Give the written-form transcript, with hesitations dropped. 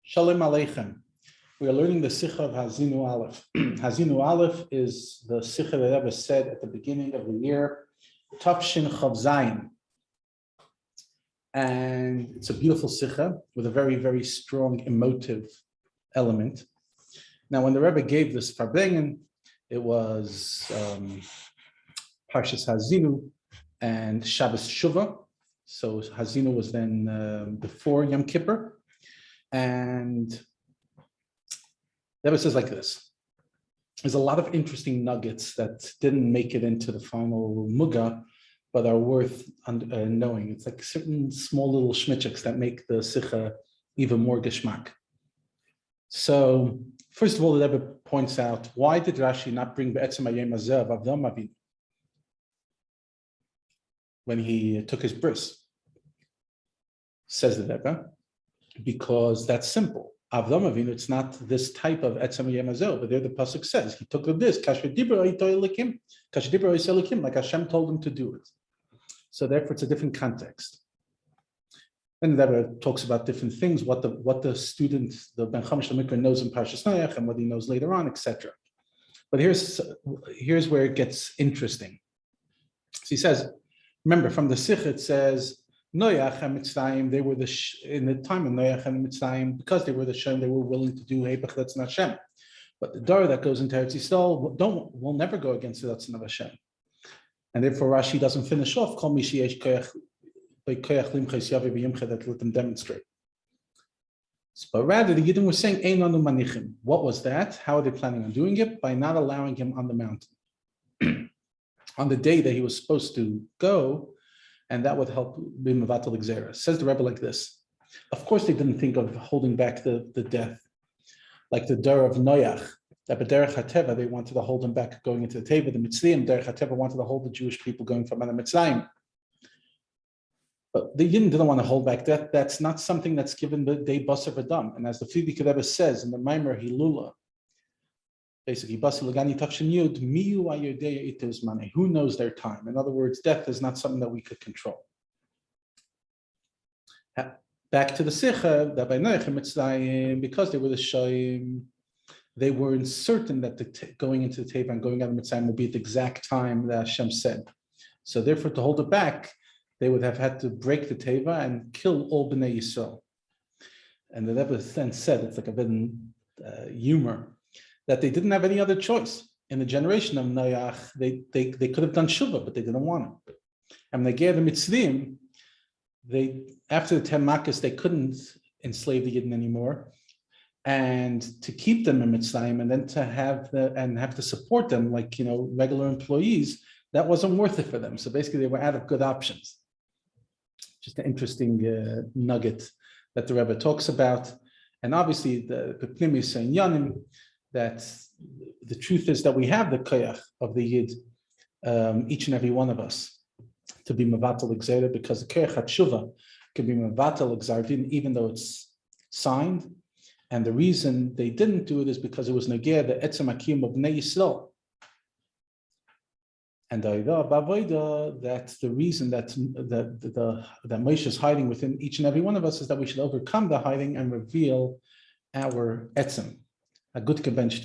Shalom Aleichem. We are learning the Sikha of Hazinu Aleph. Hazinu Aleph is the Sikha that Rabbi said at the beginning of the year, Tafshin Chav Zayin. And it's a beautiful Sikha with a very, very strong emotive element. Now, when the Rebbe gave this Farbrengen, it was Parshas Hazinu and Shabbos Shuvah. So Hazinu was then before Yom Kippur. And the Rebbe says like this. There's a lot of interesting nuggets that didn't make it into the final Muga, but are worth knowing. It's like certain small little shmitchiks that make the Sikha even more geschmack. So, first of all, the Rebbe points out, why did Rashi not bring Be'etzem Hayom Hazeh of Avtzon Avinu when he took his bris? Says the Rebbe, because that's simple. Avram Avinu, it's not this type of Etzem Hayom Hazeh, but there the pasuk says he took this like Hashem told him to do it. So therefore, it's a different context. And the Rebbe talks about different things, what the student, the Ben Chamish Lamikra knows in Parshas Noach and what he knows later on, etc. But here's where it gets interesting. So he says, remember from the Sikh it says. Noach and Mitzrayim, they were in the time of Noach and Mitzrayim, because they were the Shem, they were willing to do Hebech that's not Shem. But the Dor that goes into Eretz Yisrael will never go against the Ratzon of Hashem. And therefore Rashi doesn't finish off Kol Mi Sheyesh Koyach Limches Yavi B'Yimcha that let them demonstrate. But rather the Yidden were saying Ein Anu Manichim. What was that? How are they planning on doing it? By not allowing him on the mountain. On the day that he was supposed to go, and that would help be Mevatel Gzeira. Says the Rebbe like this. Of course, they didn't think of holding back the death. Like the Dor of Noach, that B'derech HaTeva, they wanted to hold him back going into the Teva. The Mitzrayim, Derech HaTeva wanted to hold the Jewish people going from the Mitzrayim. But they didn't want to hold back that. That's not something that's given the day Basar V'Dam. And as the Frierdiker Rebbe says in the Maimer Hilula, basically, who knows their time? In other words, death is not something that we could control. Back to the Sikha, that by Noach and Mitzrayim, because they were the Shoyim, they weren't certain that going into the Teva and going out of Mitzrayim would be at the exact time that Hashem said. So therefore, to hold it back, they would have had to break the Teva and kill all Bnei Yisrael. And the Rebbe then said, it's like a bit humor, that they didn't have any other choice. In the generation of Noach, they could have done Shuvah, but they didn't want it. And when they gave the Mitzrayim, after the 10 Makkos, they couldn't enslave the Yidden anymore. And to keep them in Mitzrayim and then to have to support them like regular employees, that wasn't worth it for them. So basically they were out of good options. Just an interesting nugget that the Rebbe talks about. And obviously the Pnimis and Yanim, that the truth is that we have the koyach of the Yid, each and every one of us, to be Mevatel Gzeira, because the koyach HaTshuva can be Mevatel Gzardin even though it's signed. And the reason they didn't do it is because it was Negeh, the Etzem Akiyum of Bnei Yisrael. And that's the reason that Moshe is hiding within each and every one of us, is that we should overcome the hiding and reveal our Etzem. A good bench